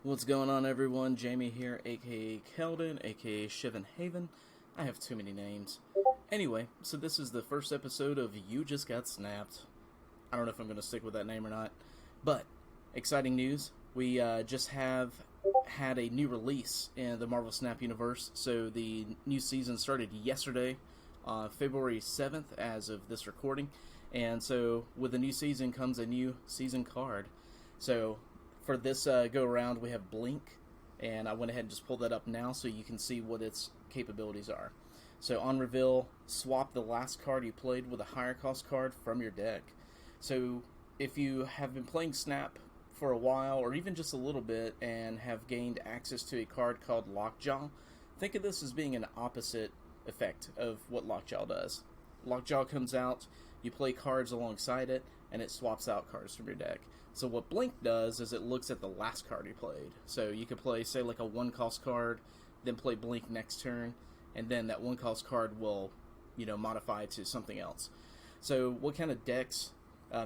What's going on, everyone? Jamie here, aka Keldon, aka Shivan Haven. I have too many names. Anyway, so this is the first episode of You Just Got Snapped. I don't know if I'm going to stick with that name or not, but exciting news. We just have had a new release in the Marvel Snap universe. So the new season started yesterday, February 7th, as of this recording. And so with the new season comes a new season card. So for this go around, we have Blink, and I went ahead and just pulled that up now so you can see what its capabilities are. So on reveal, swap the last card you played with a higher cost card from your deck. So if you have been playing Snap for a while, or even just a little bit, and have gained access to a card called Lockjaw, think of this as being an opposite effect of what Lockjaw does. Lockjaw comes out, you play cards alongside it, and it swaps out cards from your deck. So what Blink does is it looks at the last card you played. So you could play, say, like a one-cost card, then play Blink next turn, and then that one-cost card will, modify to something else. So what kind of decks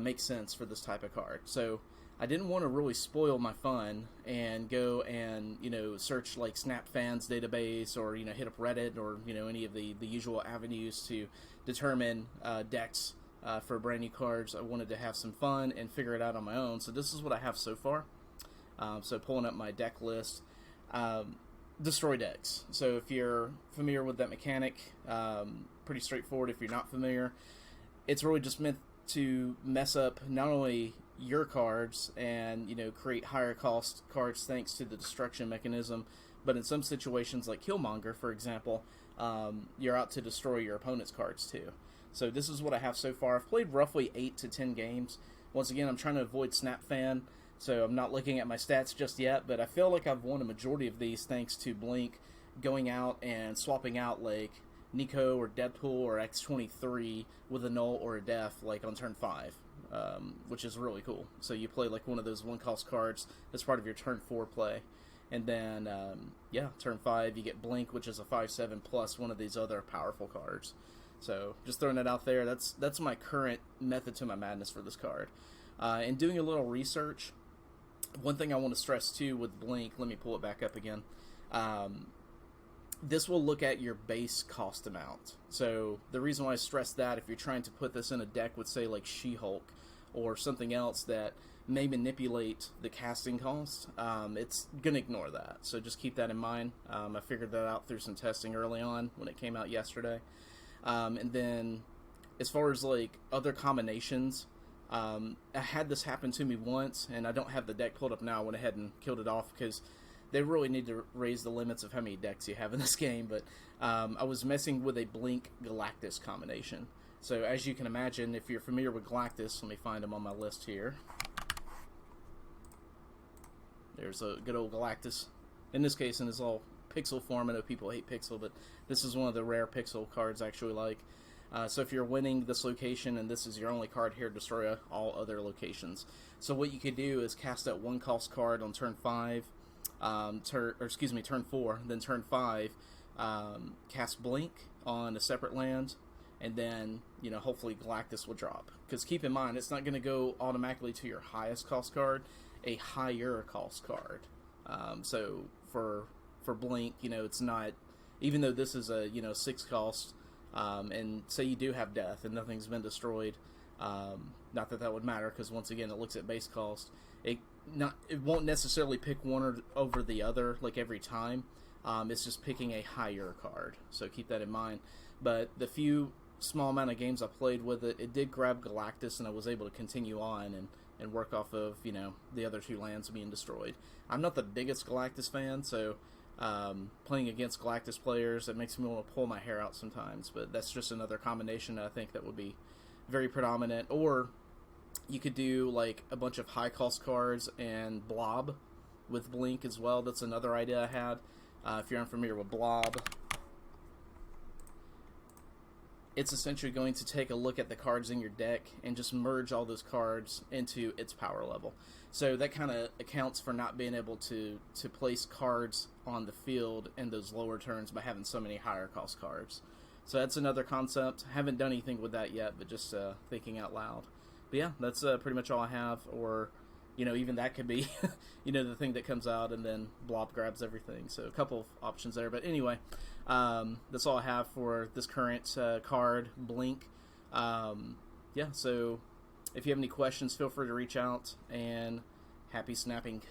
make sense for this type of card? So I didn't want to really spoil my fun and go and, search like Snap Fans database or, hit up Reddit or, any of the usual avenues to determine decks for brand new cards. I wanted to have some fun and figure it out on my own. So this is what I have so far. So pulling up my deck list. Destroy decks. So if you're familiar with that mechanic, pretty straightforward. If you're not familiar, it's really just meant to mess up not only your cards and create higher cost cards thanks to the destruction mechanism, but in some situations like Killmonger, for example, you're out to destroy your opponent's cards too. So this is what I have so far. I've played roughly 8 to 10 games. Once again, I'm trying to avoid Snap Fan, so I'm not looking at my stats just yet, but I feel like I've won a majority of these thanks to Blink going out and swapping out like Nico or Deadpool or X-23 with a null or a def like on turn 5, which is really cool. So you play like one of those one-cost cards as part of your turn 4 play. And then, turn 5 you get Blink, which is a 5/7 plus one of these other powerful cards. So just throwing it out there, that's my current method to my madness for this card. And doing a little research, one thing I want to stress too with Blink, let me pull it back up again. This will look at your base cost amount. So the reason why I stress that, if you're trying to put this in a deck with, say, like She-Hulk or something else that may manipulate the casting cost, it's going to ignore that. So just keep that in mind. I figured that out through some testing early on when it came out yesterday. And then as far as like other combinations, I had this happen to me once, and I don't have the deck pulled up now. I went ahead and killed it off because they really need to raise the limits of how many decks you have in this game. But I was messing with a Blink Galactus combination. So as you can imagine, if you're familiar with Galactus, let me find him on my list here. There's a good old Galactus. In this case, in his all pixel form. I know people hate pixel, but this is one of the rare pixel cards I actually like. So if you're winning this location and this is your only card here, destroy all other locations. So what you could do is cast that one cost card on turn 5, turn 4, then turn 5, cast Blink on a separate land, and then hopefully Galactus will drop. Because keep in mind, it's not going to go automatically to your highest cost card, a higher cost card. So for Blink, it's not, even though this is a 6 cost, and say you do have death and nothing's been destroyed, not that that would matter because once again it looks at base cost. It won't necessarily pick one over the other like every time. It's just picking a higher card, so keep that in mind. But the few small amount of games I played with it, it did grab Galactus, and I was able to continue on and work off of the other 2 lands being destroyed. I'm not the biggest Galactus fan, so playing against Galactus players, it makes me want to pull my hair out sometimes, but that's just another combination I think that would be very predominant. Or you could do like a bunch of high cost cards and Blob with Blink as well. That's another idea I had. If you're unfamiliar with Blob, it's essentially going to take a look at the cards in your deck and just merge all those cards into its power level. So that kind of accounts for not being able to place cards on the field in those lower turns by having so many higher cost cards. So that's another concept. Haven't done anything with that yet, but just thinking out loud. But yeah, that's pretty much all I have. Or even that could be, the thing that comes out and then Blob grabs everything. So a couple of options there. But anyway, that's all I have for this current card, Blink. So if you have any questions, feel free to reach out, and happy snapping.